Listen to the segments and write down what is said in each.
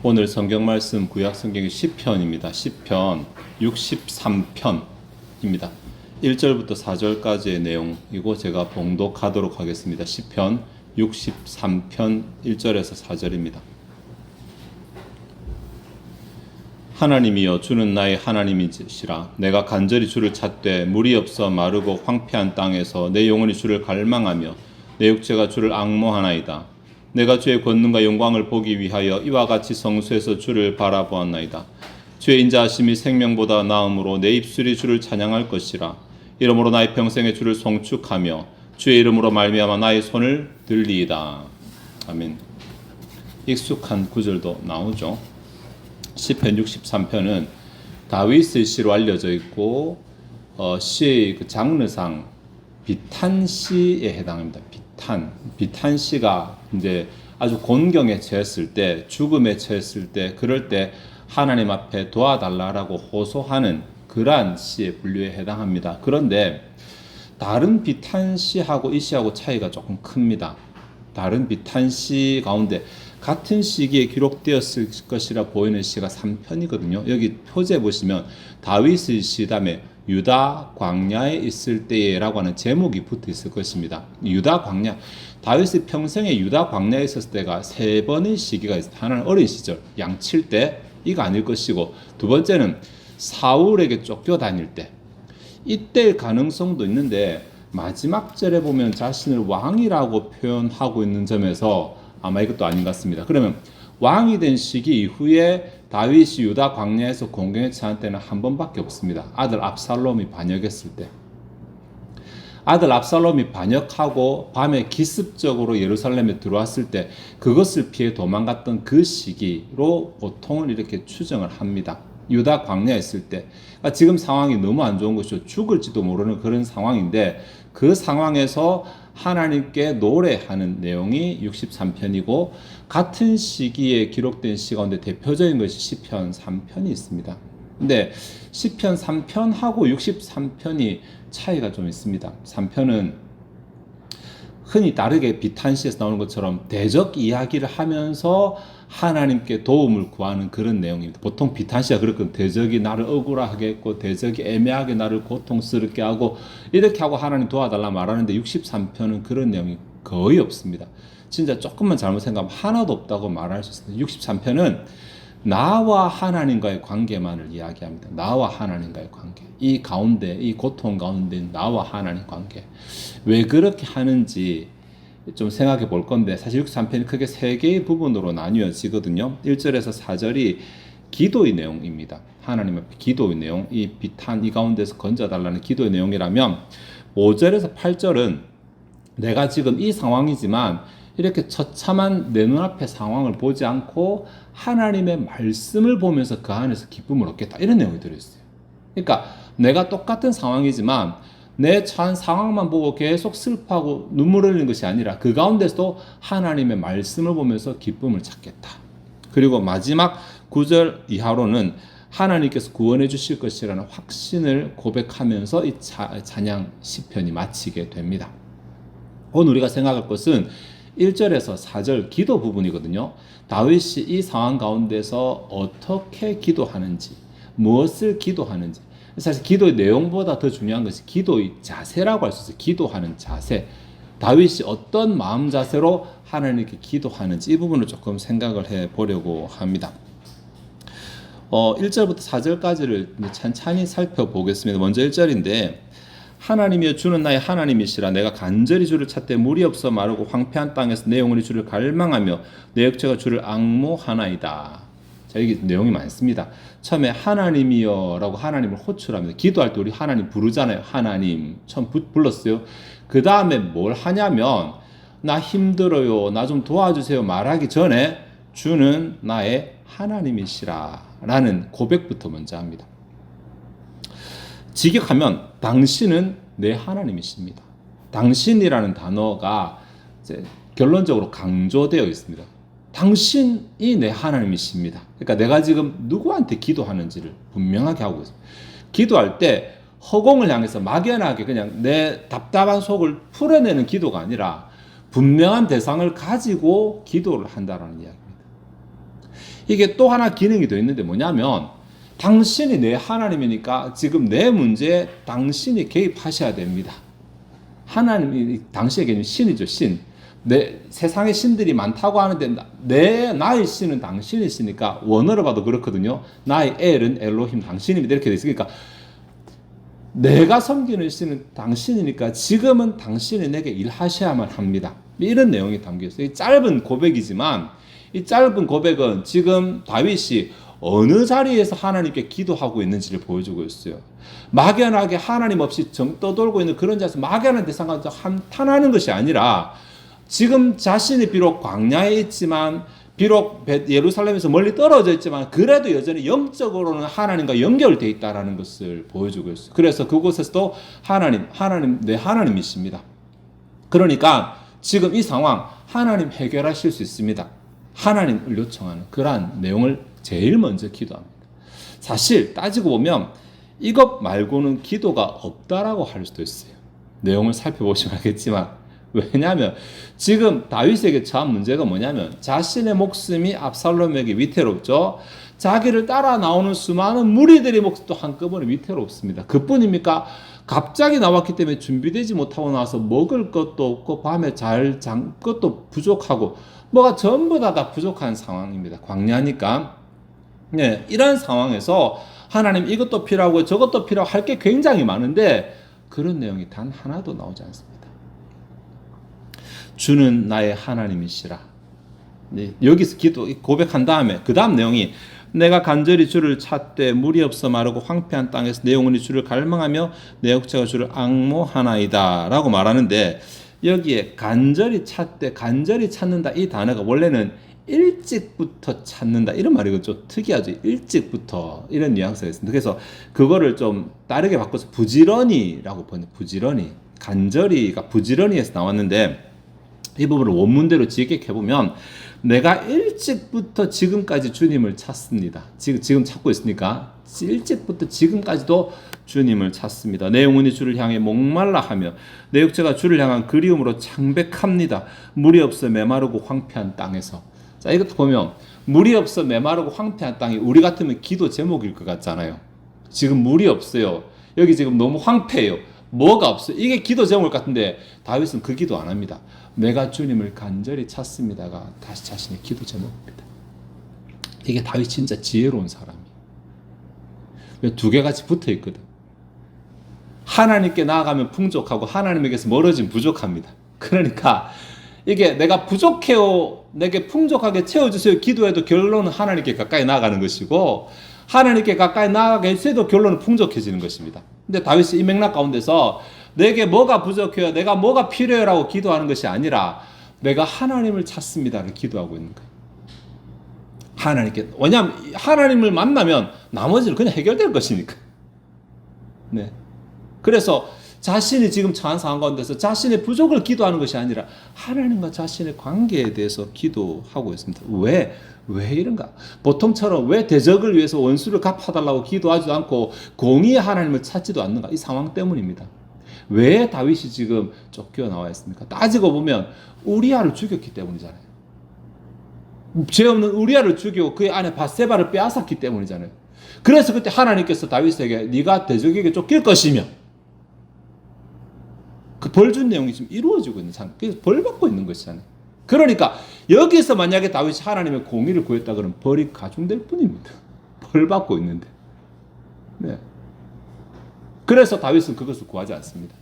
오늘 성경 말씀 구약 성경의 시편입니다. 시편 63편입니다. 1절부터 4절까지의 내용이고 제가 봉독하도록 하겠습니다. 시편 63편 1절에서 4절입니다. 하나님이여 주는 나의 하나님이시라. 내가 간절히 주를 찾되 물이 없어 마르고 황폐한 땅에서 내 영혼이 주를 갈망하며 내 육체가 주를 앙모하나이다. 내가 주의 권능과 영광을 보기 위하여 이와 같이 성소에서 주를 바라보았나이다. 주의 인자하심이 생명보다 나음으로 내 입술이 주를 찬양할 것이라. 이러므로 나의 평생에 주를 송축하며 주의 이름으로 말미암아 나의 손을 들리이다. 아멘. 익숙한 구절도 나오죠. 시편 63편은 다윗의 시로 알려져 있고 시의 그 장르상 비탄시에 해당합니다. 비탄시가 이제 아주 곤경에 처했을 때, 죽음에 처했을 때, 그럴 때 하나님 앞에 도와달라라고 호소하는 그러한 시의 분류에 해당합니다. 그런데 다른 비탄시하고 이 시하고 차이가 조금 큽니다. 다른 비탄시 가운데 같은 시기에 기록되었을 것이라 보이는 시가 3편이거든요. 여기 표지에 보시면 다윗의 시 다음에 유다 광야에 있을 때라고 하는 제목이 붙어 있을 것입니다. 유다 광야, 다윗이 평생에 유다 광야에 있었을 때가 3번의 시기가 있습니다. 하나는 어린 시절, 양칠 때, 이거 아닐 것이고, 두 번째는 사울에게 쫓겨다닐 때, 이때일 가능성도 있는데 마지막 절에 보면 자신을 왕이라고 표현하고 있는 점에서 아마 이것도 아닌 것 같습니다. 그러면 왕이 된 시기 이후에 다윗이 유다 광야에서 공경에 처한 때는 한 번밖에 없습니다. 아들 압살롬이 반역했을 때. 아들 압살롬이 반역하고 밤에 기습적으로 예루살렘에 들어왔을 때 그것을 피해 도망갔던 그 시기로 보통은 이렇게 추정을 합니다. 유다 광야에 있을 때. 그러니까 지금 상황이 너무 안 좋은 것이죠. 죽을지도 모르는 그런 상황인데 그 상황에서 하나님께 노래하는 내용이 63편이고 같은 시기에 기록된 시 가운데 대표적인 것이 시편 3편이 있습니다. 근데 시편 3편하고 63편이 차이가 좀 있습니다. 3편은 흔히 다르게 비탄시에서 나오는 것처럼 대적 이야기를 하면서 하나님께 도움을 구하는 그런 내용입니다. 보통 비탄시가 그렇거든요. 대적이 나를 억울하게 했고 대적이 애매하게 나를 고통스럽게 하고 이렇게 하고 하나님 도와달라 말하는데 63편은 그런 내용이 거의 없습니다. 진짜 조금만 잘못 생각하면 하나도 없다고 말할 수 있습니다. 63편은 나와 하나님과의 관계만을 이야기합니다. 나와 하나님과의 관계. 이 가운데, 이 고통 가운데 나와 하나님 관계. 왜 그렇게 하는지 좀 생각해 볼 건데 사실 63편이 크게 3개의 부분으로 나뉘어지거든요. 1절에서 4절이 기도의 내용입니다. 하나님 앞에 기도의 내용, 이 비탄 이 가운데서 건져달라는 기도의 내용이라면 5절에서 8절은 내가 지금 이 상황이지만 이렇게 처참한 내 눈앞의 상황을 보지 않고 하나님의 말씀을 보면서 그 안에서 기쁨을 얻겠다. 이런 내용이 들어있어요. 그러니까 내가 똑같은 상황이지만 내 처한 상황만 보고 계속 슬퍼하고 눈물 흘리는 것이 아니라 그 가운데서도 하나님의 말씀을 보면서 기쁨을 찾겠다. 그리고 마지막 9절 이하로는 하나님께서 구원해 주실 것이라는 확신을 고백하면서 이 찬양 시편이 마치게 됩니다. 오늘 우리가 생각할 것은 1절에서 4절 기도 부분이거든요. 다윗이 이 상황 가운데서 어떻게 기도하는지, 무엇을 기도하는지. 사실 기도의 내용보다 더 중요한 것이 기도의 자세라고 할 수 있어요. 기도하는 자세. 다윗이 어떤 마음 자세로 하나님께 기도하는지 이 부분을 조금 생각을 해 보려고 합니다. 1절부터 4절까지를 찬찬히 살펴보겠습니다. 먼저 1절인데 하나님이여 주는 나의 하나님이시라. 내가 간절히 주를 찾되 물이 없어 마르고 황폐한 땅에서 내 영혼이 주를 갈망하며 내 육체가 주를 앙모하나이다. 자, 여기 내용이 많습니다. 처음에 하나님이여 라고 하나님을 호출합니다. 기도할 때 우리 하나님 부르잖아요. 하나님 처음 불렀어요. 그 다음에 뭘 하냐면 나 힘들어요, 나 좀 도와주세요 말하기 전에 주는 나의 하나님이시라 라는 고백부터 먼저 합니다. 직역하면 당신은 내 하나님이십니다. 당신이라는 단어가 이제 결론적으로 강조되어 있습니다. 당신이 내 하나님이십니다. 그러니까 내가 지금 누구한테 기도하는지를 분명하게 하고 있습니다. 기도할 때 허공을 향해서 막연하게 그냥 내 답답한 속을 풀어내는 기도가 아니라 분명한 대상을 가지고 기도를 한다는 이야기입니다. 이게 또 하나 기능이 더 있는데 뭐냐면 당신이 내 하나님이니까 지금 내 문제에 당신이 개입하셔야 됩니다. 하나님이 당신에게는 신이죠, 신. 세상에 신들이 많다고 하는데 나의 신은 당신이시니까 원어로 봐도 그렇거든요. 나의 엘은 엘로힘 당신입니다. 이렇게 돼 있으니까 내가 섬기는 신은 당신이니까 지금은 당신이 내게 일하셔야만 합니다. 이런 내용이 담겨 있어요. 이 짧은 고백이지만 이 짧은 고백은 지금 다윗이 어느 자리에서 하나님께 기도하고 있는지를 보여주고 있어요. 막연하게 하나님 없이 떠돌고 있는 그런 자에서 막연한 대상 가운데 한탄하는 것이 아니라 지금 자신이 비록 광야에 있지만 비록 예루살렘에서 멀리 떨어져 있지만 그래도 여전히 영적으로는 하나님과 연결되어 있다는 것을 보여주고 있어요. 그래서 그곳에서도 하나님 내 하나님이십니다. 그러니까 지금 이 상황 하나님 해결하실 수 있습니다. 하나님을 요청하는 그러한 내용을 제일 먼저 기도합니다. 사실 따지고 보면 이것 말고는 기도가 없다라고 할 수도 있어요. 내용을 살펴보시면 알겠지만 왜냐하면 지금 다윗에게 처한 문제가 뭐냐면 자신의 목숨이 압살롬에게 위태롭죠. 자기를 따라 나오는 수많은 무리들의 목숨도 한꺼번에 위태롭습니다. 그뿐입니까? 갑자기 나왔기 때문에 준비되지 못하고 나서 먹을 것도 없고 밤에 잘 잠 것도 부족하고 뭐가 전부 다 부족한 상황입니다. 광야니까. 네, 이런 상황에서 하나님 이것도 필요하고 저것도 필요하고 할 게 굉장히 많은데 그런 내용이 단 하나도 나오지 않습니다. 주는 나의 하나님이시라. 네, 여기서 고백한 다음에 그 다음 내용이 내가 간절히 주를 찾되 물이 없어 마르고 황폐한 땅에서 내 영혼이 주를 갈망하며 내 육체가 주를 앙모하나이다 라고 말하는데 여기에 간절히 찾되 간절히 찾는다 이 단어가 원래는 일찍부터 찾는다 이런 말이 좀 특이하죠. 일찍부터 이런 뉘앙스가 있습니다. 그래서 그거를 좀 다르게 바꿔서 부지런히라고 번역. 부지런히 간절히가 부지런히에서 나왔는데 이 부분을 원문대로 직역해보면 내가 일찍부터 지금까지 주님을 찾습니다. 지금 찾고 있으니까 일찍부터 지금까지도 주님을 찾습니다. 내 영혼이 주를 향해 목말라 하며 내 육체가 주를 향한 그리움으로 창백합니다. 물이 없어 메마르고 황폐한 땅에서. 자, 이것도 보면 물이 없어 메마르고 황폐한 땅이 우리 같으면 기도 제목일 것 같잖아요. 지금 물이 없어요. 여기 지금 너무 황폐해요. 뭐가 없어요. 이게 기도 제목 같은데 다윗은 그 기도 안 합니다. 내가 주님을 간절히 찾습니다가 다시 자신의 기도 제목입니다. 이게 다윗 진짜 지혜로운 사람이에요. 왜 두 개 같이 붙어 있거든. 하나님께 나아가면 풍족하고 하나님에게서 멀어지면 부족합니다. 그러니까 이게 내가 부족해요, 내게 풍족하게 채워주세요 기도해도 결론은 하나님께 가까이 나아가는 것이고 하나님께 가까이 나아가게 해도 결론은 풍족해지는 것입니다. 근데 다윗이 이 맥락 가운데서 내게 뭐가 부족해요, 내가 뭐가 필요해라고 기도하는 것이 아니라 내가 하나님을 찾습니다를 기도하고 있는 거예요. 하나님께. 왜냐하면 하나님을 만나면 나머지는 그냥 해결될 것이니까. 네. 그래서 자신이 지금 처한 상황 가운데서 자신의 부족을 기도하는 것이 아니라 하나님과 자신의 관계에 대해서 기도하고 있습니다. 왜 이런가? 보통처럼 왜 대적을 위해서 원수를 갚아달라고 기도하지도 않고 공의의 하나님을 찾지도 않는가? 이 상황 때문입니다. 왜 다윗이 지금 쫓겨나와 있습니까? 따지고 보면 우리아를 죽였기 때문이잖아요. 죄 없는 우리아를 죽이고 그의 아내 바세바를 빼앗았기 때문이잖아요. 그래서 그때 하나님께서 다윗에게 네가 대적에게 쫓길 것이며 그 벌 준 내용이 지금 이루어지고 있는 상황. 그래서 벌 받고 있는 것이잖아요. 그러니까 여기서 만약에 다윗이 하나님의 공의를 구했다 그러면 벌이 가중될 뿐입니다. 벌 받고 있는데. 네. 그래서 다윗은 그것을 구하지 않습니다.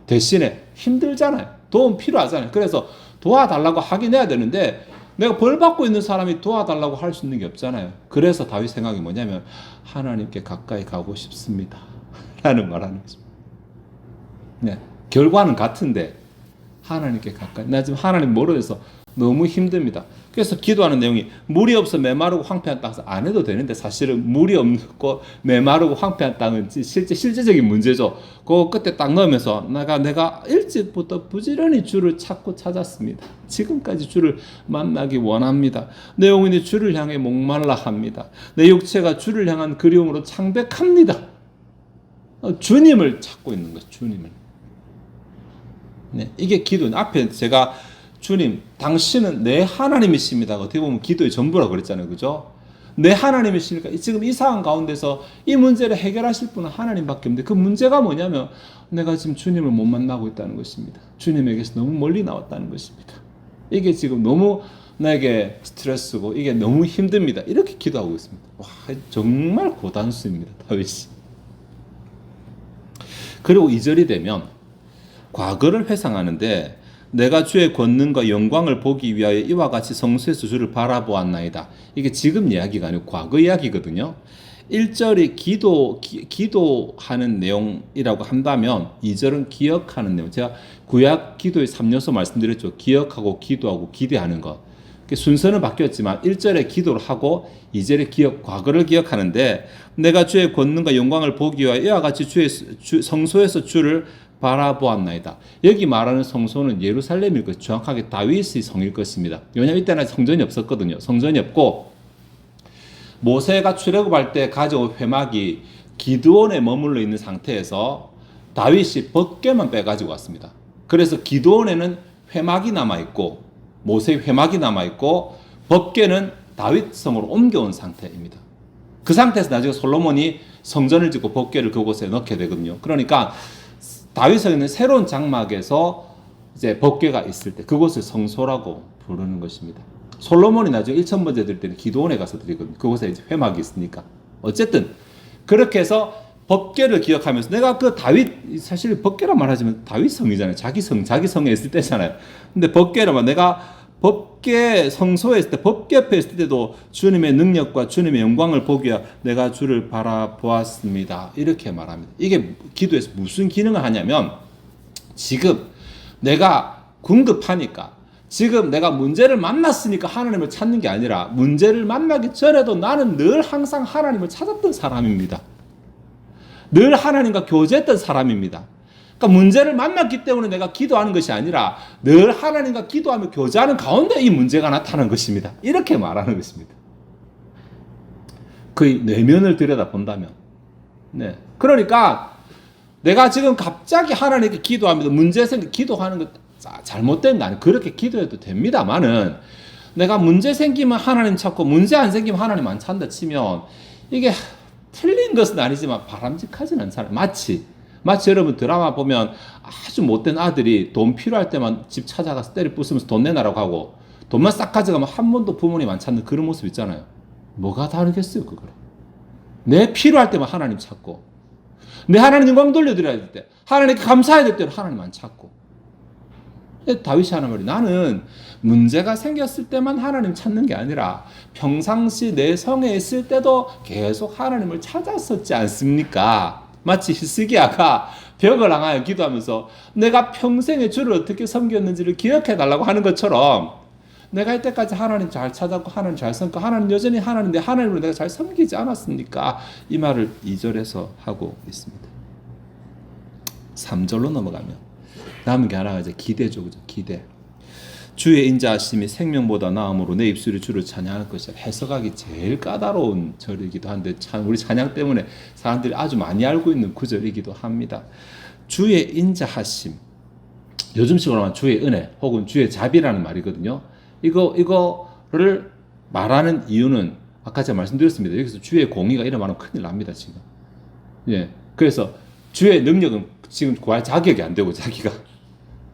대신에 힘들잖아요. 도움 필요하잖아요. 그래서 도와달라고 하긴 해야 되는데 내가 벌 받고 있는 사람이 도와달라고 할 수 있는 게 없잖아요. 그래서 다윗 생각이 뭐냐면 하나님께 가까이 가고 싶습니다. 라는 말하는 거죠. 네. 결과는 같은데 하나님께 가까이. 나 지금 하나님 멀어져서 너무 힘듭니다. 그래서 기도하는 내용이 물이 없어 메마르고 황폐한 땅에서 안 해도 되는데 사실은 물이 없고 메마르고 황폐한 땅은 실제적인 문제죠. 그 끝에 딱 넣으면서 내가 일찍부터 부지런히 주를 찾았습니다. 지금까지 주를 만나기 원합니다. 내 영혼이 주를 향해 목말라 합니다. 내 육체가 주를 향한 그리움으로 창백합니다. 주님을 찾고 있는 거죠. 주님을. 네, 이게 기도. 앞에 제가 주님, 당신은 내 하나님이십니다. 어떻게 보면 기도의 전부라고 그랬잖아요. 그죠? 내 하나님이시니까 지금 이 상황 가운데서 이 문제를 해결하실 분은 하나님밖에 없는데 그 문제가 뭐냐면 내가 지금 주님을 못 만나고 있다는 것입니다. 주님에게서 너무 멀리 나왔다는 것입니다. 이게 지금 너무 나에게 스트레스고 이게 너무 힘듭니다. 이렇게 기도하고 있습니다. 와, 정말 고단수입니다. 다윗이. 그리고 2절이 되면 과거를 회상하는데 내가 주의 권능과 영광을 보기 위하여 이와 같이 성소에서 주를 바라보았나이다. 이게 지금 이야기가 아니고 과거 이야기거든요. 1절이 기도하는 내용이라고 한다면 2절은 기억하는 내용. 제가 구약 기도의 3요소 말씀드렸죠. 기억하고 기도하고 기대하는 것. 순서는 바뀌었지만 1절에 기도를 하고 2절에 과거를 기억하는데 내가 주의 권능과 영광을 보기 위하여 이와 같이 주의 성소에서 주를 바라보았나이다. 여기 말하는 성소는 예루살렘일 것, 정확하게 다윗의 성일 것입니다. 왜냐하면 이때는 성전이 없었거든요. 성전이 없고 모세가 출애굽할 때 가져온 회막이 기드온에 머물러 있는 상태에서 다윗이 벗개만 빼가지고 왔습니다. 그래서 기드온에는 회막이 남아있고 모세의 회막이 남아있고 벗개는 다윗 성으로 옮겨온 상태입니다. 그 상태에서 나중에 솔로몬이 성전을 짓고 벗개를 그곳에 넣게 되거든요. 그러니까 다윗에 있는 새로운 장막에서 이제 법궤가 있을 때 그곳을 성소라고 부르는 것입니다. 솔로몬이 나중에 1000번째 드릴 때는 기도원에 가서 드리거든요. 그곳에 이제 회막이 있으니까. 어쨌든 그렇게 해서 법궤를 기억하면서 내가 그 다윗, 사실 법궤란 말하자면 다윗 성이잖아요. 자기 성에 있을 때잖아요. 근데 법궤라면 내가 법궤 성소에 있을 때, 법궤 앞에 있을 때도 주님의 능력과 주님의 영광을 보기 위해 내가 주를 바라보았습니다. 이렇게 말합니다. 이게 기도에서 무슨 기능을 하냐면 지금 내가 궁급하니까 지금 내가 문제를 만났으니까 하나님을 찾는 게 아니라 문제를 만나기 전에도 나는 늘 항상 하나님을 찾았던 사람입니다. 늘 하나님과 교제했던 사람입니다. 그러니까 문제를 만났기 때문에 내가 기도하는 것이 아니라 늘 하나님과 기도하며 교제하는 가운데 이 문제가 나타난 것입니다. 이렇게 말하는 것입니다. 그 내면을 들여다본다면. 네. 그러니까 내가 지금 갑자기 하나님께 기도하면서 문제 생기 기도하는 것 잘못된다. 그렇게 기도해도 됩니다만은 내가 문제 생기면 하나님 찾고 문제 안 생기면 하나님 안 찾는다 치면 이게 틀린 것은 아니지만 바람직하진 않은 사람. 마치 여러분 드라마 보면 아주 못된 아들이 돈 필요할 때만 집 찾아가서 때려 부수면서 돈 내놔라고 하고 돈만 싹 가져가면 한 번도 부모님 안 찾는 그런 모습 있잖아요. 뭐가 다르겠어요 그거랑. 내 필요할 때만 하나님 찾고 내 하나님 영광 돌려드려야 될 때 하나님께 감사해야 될 때는 하나님 안 찾고. 다윗이 하는 말이 나는 문제가 생겼을 때만 하나님 찾는 게 아니라 평상시 내 성에 있을 때도 계속 하나님을 찾았었지 않습니까? 마치 히스기야가 벽을 향하여 기도하면서 내가 평생에 주를 어떻게 섬겼는지를 기억해 달라고 하는 것처럼 내가 이때까지 하나님 잘 찾았고 하나님 잘 섬고 하나님 여전히 하나님인데 하나님을 내가 잘 섬기지 않았습니까? 이 말을 2절에서 하고 있습니다. 3절로 넘어가면 남은 게 하나가 이제 기대죠. 그죠? 기대. 주의 인자하심이 생명보다 나음으로 내 입술이 주를 찬양할 것이라. 해석하기 제일 까다로운 절이기도 한데 참 우리 찬양 때문에 사람들이 아주 많이 알고 있는 구절이기도 합니다. 주의 인자하심. 요즘식으로 하면 주의 은혜 혹은 주의 자비라는 말이거든요. 이거를 말하는 이유는 아까 제가 말씀드렸습니다. 여기서 주의 공의가 이런 말하면 큰일 납니다, 지금. 예. 그래서 주의 능력은 지금 구할 자격이 안 되고 자기가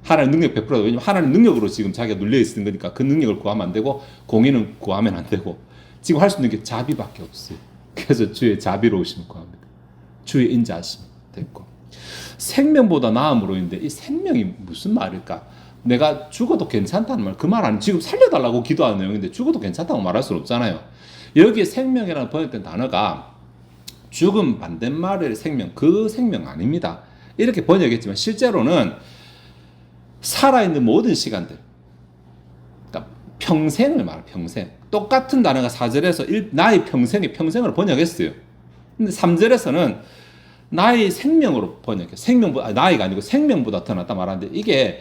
하나님 능력 100%다. 왜냐면 하나님 능력으로 지금 자기가 눌려 있는 거니까 그 능력을 구하면 안 되고 공의는 구하면 안 되고 지금 할 수 있는 게 자비밖에 없어요. 그래서 주의 자비로우심을 구합니다. 주의 인자하심 됐고 생명보다 나음으로인데 이 생명이 무슨 말일까? 내가 죽어도 괜찮다는 말, 그 말 아니에요. 지금 살려달라고 기도하는 내용인데 죽어도 괜찮다고 말할 수는 없잖아요. 여기에 생명이라는 번역된 단어가 죽음 반대말의 생명, 그 생명 아닙니다. 이렇게 번역했지만 실제로는 살아있는 모든 시간들, 그러니까 평생을 말해요. 평생. 똑같은 단어가 4절에서 나의 평생의 평생으로 번역했어요. 근데 3절에서는 나의 생명으로 번역해요. 생명보다, 나이가 아니고 생명보다 더 낫다 말하는데 이게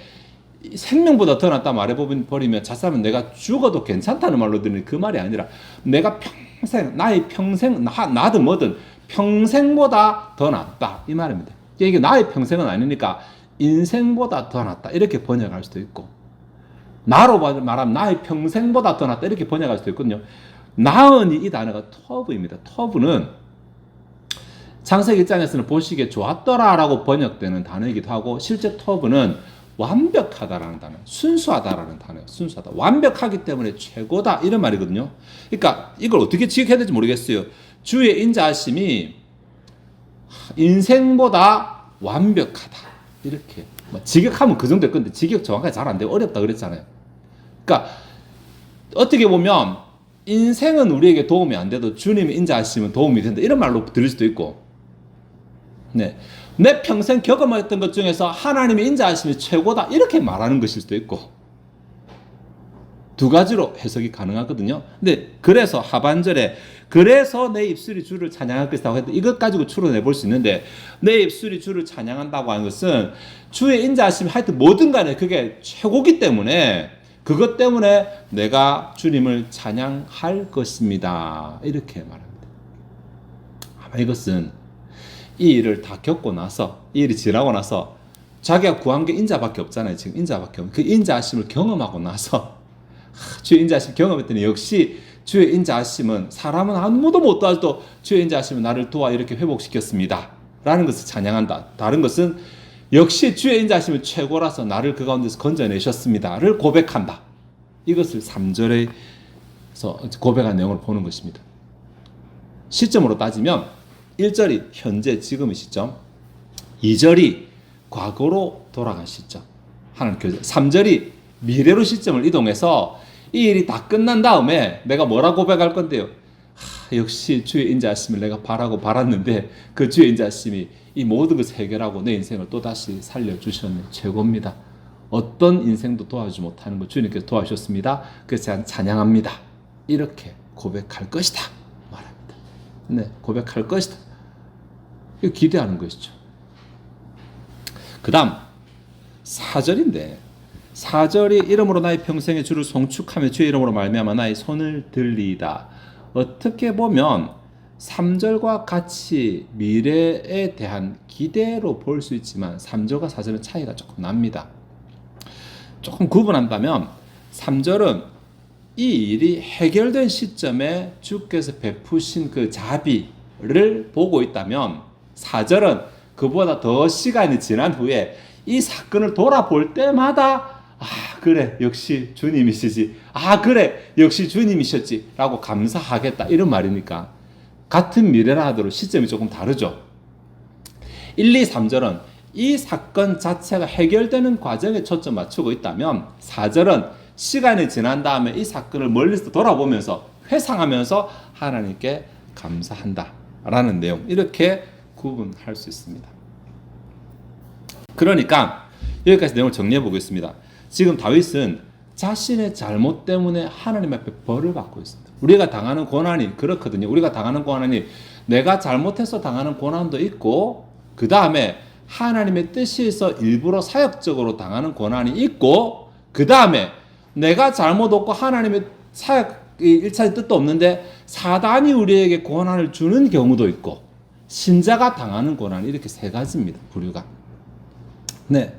생명보다 더 낫다 말해버리면 자칫하면 내가 죽어도 괜찮다는 말로 들으니 그 말이 아니라 내가 평생, 나의 평생, 나든 뭐든 평생보다 더 낫다 이 말입니다. 이게 나의 평생은 아니니까 인생보다 더 낫다 이렇게 번역할 수도 있고 나로 말하면 나의 평생보다 더 낫다 이렇게 번역할 수도 있거든요. 나은이 이 단어가 터브입니다. 터브는 창세기 입장에서는 보시기에 좋았더라라고 번역되는 단어이기도 하고 실제 터브는 완벽하다라는 단어, 순수하다라는 단어예요. 순수하다. 완벽하기 때문에 최고다 이런 말이거든요. 그러니까 이걸 어떻게 지역해야 될지 모르겠어요. 주의 인자하심이 인생보다 완벽하다 이렇게 직역하면 그 정도일 건데 직역 정확하게 잘 안 되고 어렵다 그랬잖아요. 그러니까 어떻게 보면 인생은 우리에게 도움이 안 돼도 주님의 인자하심은 도움이 된다 이런 말로 들을 수도 있고, 네, 내 평생 경험했던 것 중에서 하나님의 인자하심이 최고다 이렇게 말하는 것일 수도 있고, 두 가지로 해석이 가능하거든요. 근데 그래서 하반절에 그래서 내 입술이 주를 찬양할 것이라고 했는데 이것 가지고 추론해 볼 수 있는데, 내 입술이 주를 찬양한다고 하는 것은 주의 인자하심이 하여튼 뭐든 간에 그게 최고기 때문에 그것 때문에 내가 주님을 찬양할 것입니다 이렇게 말합니다. 아마 이것은 이 일을 다 겪고 나서, 이 일이 지나고 나서 자기가 구한 게 인자밖에 없잖아요. 지금 인자밖에 없는 그 인자하심을 경험하고 나서 주의 인자하심 경험했더니 역시 주의 인자하심은 사람은 아무도 못 도와줘도 주의 인자하심은 나를 도와 이렇게 회복시켰습니다 라는 것을 찬양한다. 다른 것은 역시 주의 인자하심은 최고라서 나를 그 가운데서 건져내셨습니다를 고백한다. 이것을 3절에서 고백한 내용을 보는 것입니다. 시점으로 따지면 1절이 현재 지금의 시점, 2절이 과거로 돌아간 시점, 3절이 미래로 시점을 이동해서 이 일이 다 끝난 다음에 내가 뭐라 고백할 건데요. 역시 주의 인자하심을 내가 바라고 바랐는데 그 주의 인자하심이 이 모든 것을 해결하고 내 인생을 또다시 살려주셨네. 최고입니다. 어떤 인생도 도와주지 못하는 것 주님께서 도와주셨습니다. 그래서 제가 찬양합니다. 이렇게 고백할 것이다 말합니다. 네, 고백할 것이다. 이거 기대하는 것이죠. 그 다음 4절인데 4절이 이름으로 나의 평생의 주를 송축하며 주의 이름으로 말미암아 나의 손을 들리이다. 어떻게 보면 3절과 같이 미래에 대한 기대로 볼 수 있지만 3절과 4절은 차이가 조금 납니다. 조금 구분한다면 3절은 이 일이 해결된 시점에 주께서 베푸신 그 자비를 보고 있다면 4절은 그보다 더 시간이 지난 후에 이 사건을 돌아볼 때마다 그래 역시 주님이시지, 그래 역시 주님이셨지 라고 감사하겠다 이런 말이니까 같은 미래라 하더라도 시점이 조금 다르죠. 1, 2, 3절은 이 사건 자체가 해결되는 과정에 초점 맞추고 있다면 4절은 시간이 지난 다음에 이 사건을 멀리서 돌아보면서 회상하면서 하나님께 감사한다 라는 내용, 이렇게 구분할 수 있습니다. 그러니까 여기까지 내용을 정리해 보겠습니다. 지금 다윗은 자신의 잘못 때문에 하나님 앞에 벌을 받고 있습니다. 우리가 당하는 고난이 그렇거든요. 우리가 당하는 고난이 내가 잘못해서 당하는 고난도 있고, 그 다음에 하나님의 뜻에서 일부러 사역적으로 당하는 고난이 있고, 그 다음에 내가 잘못 없고 하나님의 사역 1차의 뜻도 없는데 사단이 우리에게 고난을 주는 경우도 있고, 신자가 당하는 고난, 이렇게 세 가지입니다. 부류가. 네,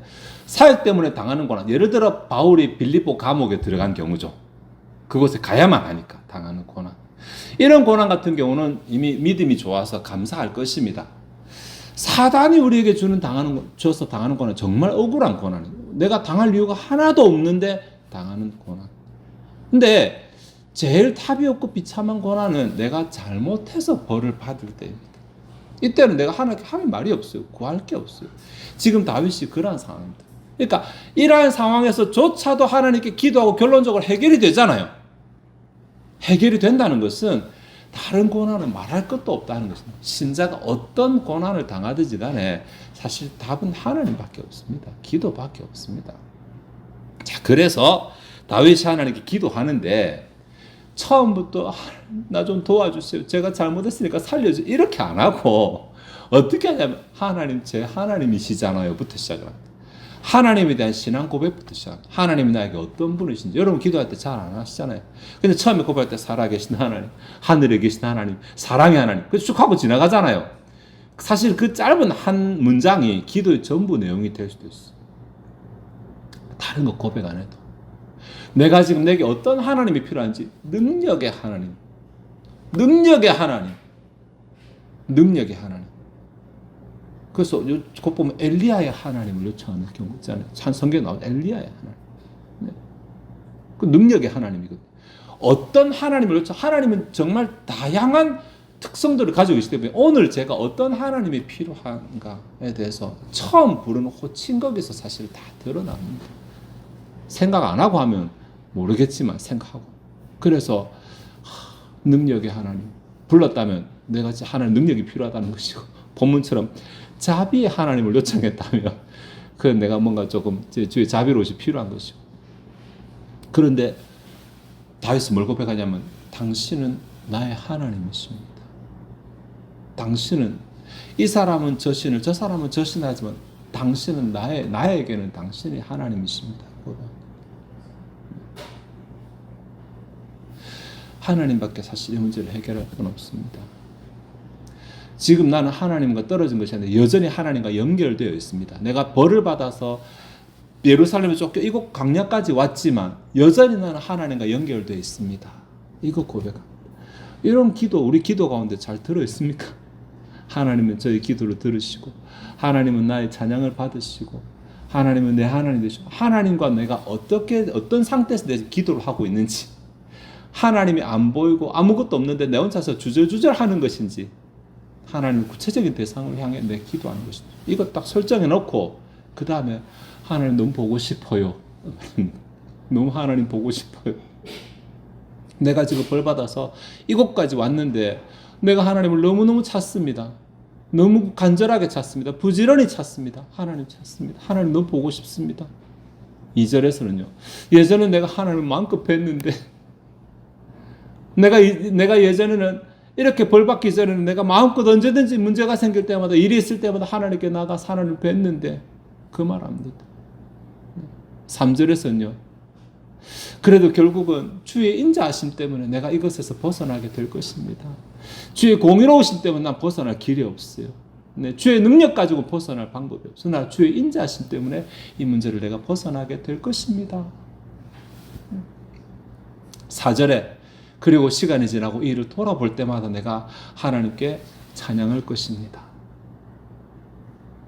사역 때문에 당하는 고난, 예를 들어 바울이 빌립보 감옥에 들어간 경우죠. 그곳에 가야만 하니까 당하는 고난, 이런 고난 같은 경우는 이미 믿음이 좋아서 감사할 것입니다. 사단이 우리에게 줘서 당하는 고난, 정말 억울한 고난이에요. 내가 당할 이유가 하나도 없는데 당하는 고난. 근데 제일 탑이 없고 비참한 고난은 내가 잘못해서 벌을 받을 때입니다. 이때는 내가 하나님께 할 말이 없어요. 구할 게 없어요. 지금 다윗이 그러한 상황입니다. 그러니까 이러한 상황에서조차도 하나님께 기도하고 결론적으로 해결이 되잖아요. 해결이 된다는 것은 다른 고난은 말할 것도 없다는 것입니다. 신자가 어떤 고난을 당하든지 간에 사실 답은 하나님밖에 없습니다. 기도밖에 없습니다. 자, 그래서 다윗이 하나님께 기도하는데 처음부터 나 좀 도와주세요, 제가 잘못했으니까 살려주세요, 이렇게 안 하고 어떻게 하냐면 하나님, 제 하나님이시잖아요 부터 시작을 합니다. 하나님에 대한 신앙 고백부터 시작합니다. 하나님이 나에게 어떤 분이신지. 여러분 기도할 때 잘 안 하시잖아요. 근데 처음에 고백할 때 살아계신 하나님, 하늘에 계신 하나님, 사랑의 하나님, 그래서 쭉 하고 지나가잖아요. 사실 그 짧은 한 문장이 기도의 전부 내용이 될 수도 있어요. 다른 거 고백 안 해도. 내가 지금 내게 어떤 하나님이 필요한지 능력의 하나님, 능력의 하나님, 능력의 하나님. 그래서 곧 보면 엘리야의 하나님을 요청하는 경우 있잖아요. 성경에 나온 엘리야의 하나님. 네. 그 능력의 하나님이거든요. 어떤 하나님을 요청? 하나님은 정말 다양한 특성들을 가지고 계시기 때문에 오늘 제가 어떤 하나님이 필요한가에 대해서 처음 부르는 호칭 거기서 사실 다 드러납니다. 생각 안 하고 하면 모르겠지만 생각하고. 그래서 능력의 하나님 불렀다면 내가 하나님 능력이 필요하다는 것이고, 본문처럼 자비의 하나님을 요청했다면 그건 내가 뭔가 조금 제 주의 자비로움이 필요한 것이고. 그런데 다윗은 뭘 고백하냐면 당신은 나의 하나님이십니다. 당신은, 이 사람은 저 신을, 저 사람은 저 신을 하지만 당신은 나에게는 당신이 하나님이십니다. 하나님밖에 사실 이 문제를 해결할 건 없습니다. 지금 나는 하나님과 떨어진 것이 아니라 여전히 하나님과 연결되어 있습니다. 내가 벌을 받아서 예루살렘에 쫓겨 이곳 광야까지 왔지만 여전히 나는 하나님과 연결되어 있습니다. 이거 고백합니다. 이런 기도, 우리 기도 가운데 잘 들어있습니까? 하나님은 저희 기도를 들으시고, 하나님은 나의 찬양을 받으시고, 하나님은 내 하나님 되시고, 하나님과 내가 어떤 상태에서 내 기도를 하고 있는지, 하나님이 안 보이고 아무것도 없는데 내 혼자서 주절주절 하는 것인지, 하나님 구체적인 대상을 향해 내 기도하는 것인지, 이거 딱 설정해 놓고 그 다음에 하나님 너무 보고 싶어요. 너무 하나님 보고 싶어요. 내가 지금 벌 받아서 이곳까지 왔는데 내가 하나님을 너무너무 찾습니다. 너무 간절하게 찾습니다. 부지런히 찾습니다. 하나님 찾습니다. 하나님 너무 보고 싶습니다. 2절에서는요. 예전에 내가 하나님을 마음껏 뵀는데 내가 예전에는 이렇게 벌 받기 전에는 내가 마음껏 언제든지 문제가 생길 때마다, 일이 있을 때마다 하나님께 나가서 하나님을 뵀는데 그 말 합니다. 3절에서는요. 그래도 결국은 주의 인자하심 때문에 내가 이것에서 벗어나게 될 것입니다. 주의 공의로우심 때문에 난 벗어날 길이 없어요. 네, 주의 능력 가지고 벗어날 방법이 없어요. 나 주의 인자하심 때문에 이 문제를 내가 벗어나게 될 것입니다. 4절에 그리고 시간이 지나고 이 일을 돌아볼 때마다 내가 하나님께 찬양할 것입니다.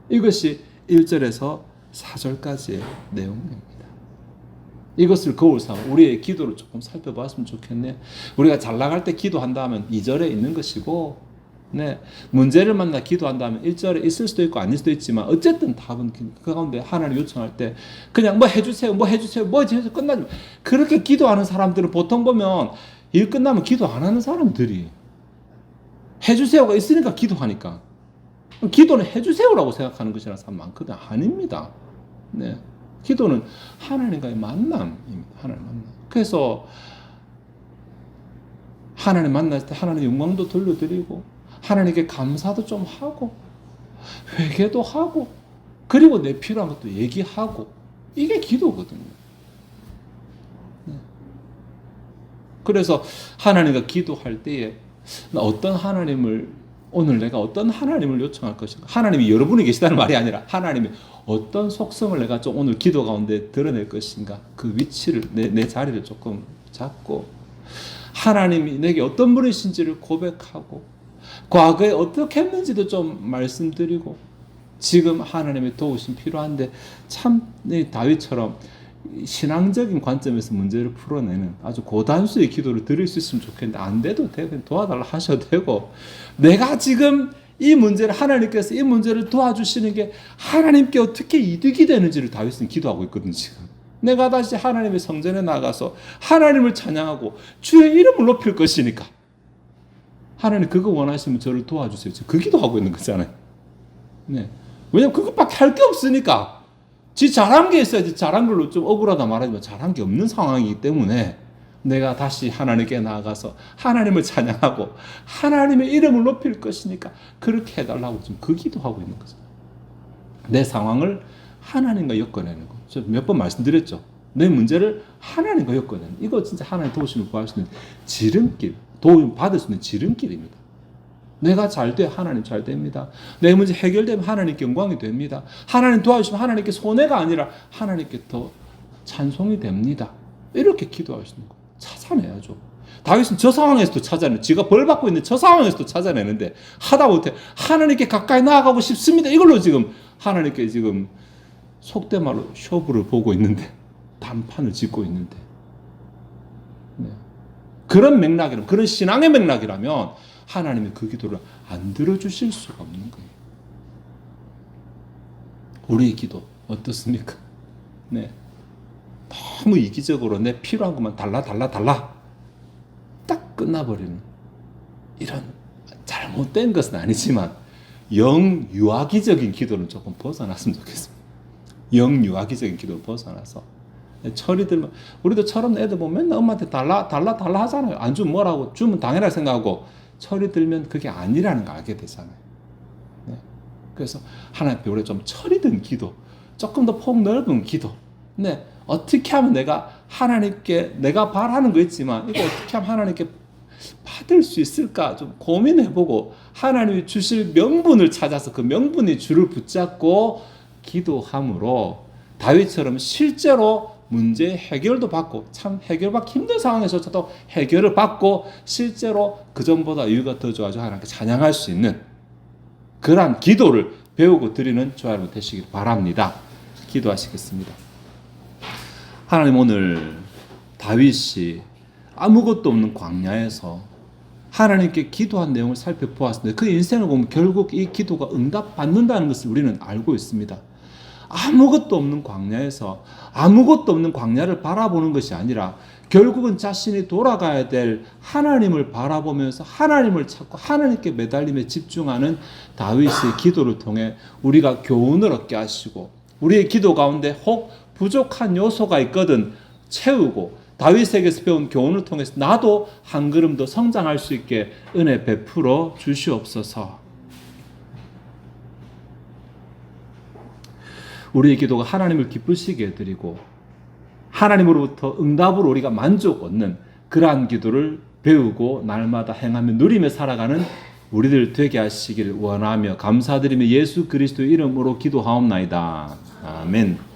이것이 1절에서 4절까지의 내용입니다. 이것을 거울 삼아 우리의 기도를 조금 살펴봤으면 좋겠네. 우리가 잘 나갈 때 기도한다면 2절에 있는 것이고, 네, 문제를 만나 기도한다면 1절에 있을 수도 있고 아닐 수도 있지만 어쨌든 답은 그 가운데 하나님 요청할 때 그냥 뭐 해주세요, 뭐 해주세요, 뭐 해주세요 끝나지. 그렇게 기도하는 사람들은 보통 보면 일 끝나면 기도 안 하는 사람들이, 해주세요가 있으니까 기도하니까, 기도는 해주세요라고 생각하는 것이라는 사람 많거든. 아닙니다. 네. 기도는 하나님과의 만남입니다. 하나님 만남. 그래서 하나님 만날 때 하나님 영광도 돌려드리고, 하나님께 감사도 좀 하고, 회개도 하고, 그리고 내 필요한 것도 얘기하고, 이게 기도거든요. 네. 그래서 하나님과 기도할 때에 어떤 하나님을, 오늘 내가 어떤 하나님을 요청할 것인가. 하나님이 여러분이 계시다는 말이 아니라 하나님이 어떤 속성을 내가 좀 오늘 기도 가운데 드러낼 것인가. 그 위치를, 내 자리를 조금 잡고, 하나님이 내게 어떤 분이신지를 고백하고, 과거에 어떻게 했는지도 좀 말씀드리고, 지금 하나님의 도우심 필요한데, 참 다윗처럼 신앙적인 관점에서 문제를 풀어내는 아주 고단수의 기도를 드릴 수 있으면 좋겠는데, 안 돼도 되고 도와달라 하셔도 되고, 내가 지금 이 문제를, 하나님께서 이 문제를 도와주시는 게 하나님께 어떻게 이득이 되는지를 다윗은 기도하고 있거든요. 지금 내가 다시 하나님의 성전에 나가서 하나님을 찬양하고 주의 이름을 높일 것이니까 하나님 그거 원하시면 저를 도와주세요. 그 기도하고 있는 거잖아요. 네. 왜냐면 그것밖에 할 게 없으니까. 지 잘한 게 있어야지. 잘한 걸로 좀 억울하다 말하지만 잘한 게 없는 상황이기 때문에 내가 다시 하나님께 나아가서 하나님을 찬양하고 하나님의 이름을 높일 것이니까 그렇게 해달라고 지금 그 기도하고 있는 거죠. 내 상황을 하나님과 엮어내는 거. 제가 몇 번 말씀드렸죠. 내 문제를 하나님과 엮어내는, 이거 진짜 하나님 도우심을 구할 수 있는 지름길, 도움 받을 수 있는 지름길입니다. 내가 잘 돼, 하나님 잘 됩니다. 내 문제 해결되면 하나님께 영광이 됩니다. 하나님 도와주시면 하나님께 손해가 아니라 하나님께 더 찬송이 됩니다. 이렇게 기도하시는 거예요. 찾아내야죠. 다윗은 저 상황에서도 찾아내는, 지가 벌 받고 있는 저 상황에서도 찾아내는데 하다못해 하나님께 가까이 나아가고 싶습니다. 이걸로 지금 하나님께 지금 속된 말로 쇼부를 보고 있는데, 단판을 짓고 있는데, 네. 그런 맥락이라면, 그런 신앙의 맥락이라면 하나님이 그 기도를 안 들어주실 수가 없는 거예요. 우리의 기도 어떻습니까? 네. 너무 이기적으로 내 필요한 것만 달라 딱 끝나버리는 이런 잘못된 것은 아니지만 영유아기적인 기도는 조금 벗어났으면 좋겠습니다. 영유아기적인 기도를 벗어나서 철이 들면, 우리도 철없는 애들 보면 맨날 엄마한테 달라 하잖아요. 안 주면 뭐라고, 주면 당연하게 생각하고 철이 들면 그게 아니라는 걸 알게 되잖아요. 네. 그래서 하나님 앞에 우리가 좀 철이 든 기도, 조금 더 폭 넓은 기도, 네. 어떻게 하면 내가 하나님께, 내가 바라는 거 있지만 이거 어떻게 하면 하나님께 받을 수 있을까 좀 고민해보고 하나님이 주실 명분을 찾아서 그 명분이 줄을 붙잡고 기도함으로 다윗처럼 실제로 문제의 해결도 받고, 참 해결받기 힘든 상황에서도 해결을 받고 실제로 그전보다 이유가 더 좋아져 하나님께 찬양할 수 있는 그러한 기도를 배우고 드리는 저와 여러분 되시길 바랍니다. 기도하시겠습니다. 하나님, 오늘 다윗이 아무것도 없는 광야에서 하나님께 기도한 내용을 살펴보았습니다. 그 인생을 보면 결국 이 기도가 응답받는다는 것을 우리는 알고 있습니다. 아무것도 없는 광야에서 아무것도 없는 광야를 바라보는 것이 아니라 결국은 자신이 돌아가야 될 하나님을 바라보면서 하나님을 찾고 하나님께 매달림에 집중하는 다윗의 기도를 통해 우리가 교훈을 얻게 하시고, 우리의 기도 가운데 혹 부족한 요소가 있거든 채우고, 다윗에게서 배운 교훈을 통해서 나도 한 걸음 더 성장할 수 있게 은혜 베풀어 주시옵소서. 우리의 기도가 하나님을 기쁘시게 해드리고 하나님으로부터 응답으로 우리가 만족 얻는 그러한 기도를 배우고 날마다 행하며 누리며 살아가는 우리들 되게 하시기를 원하며 감사드리며 예수 그리스도의 이름으로 기도하옵나이다. 아멘.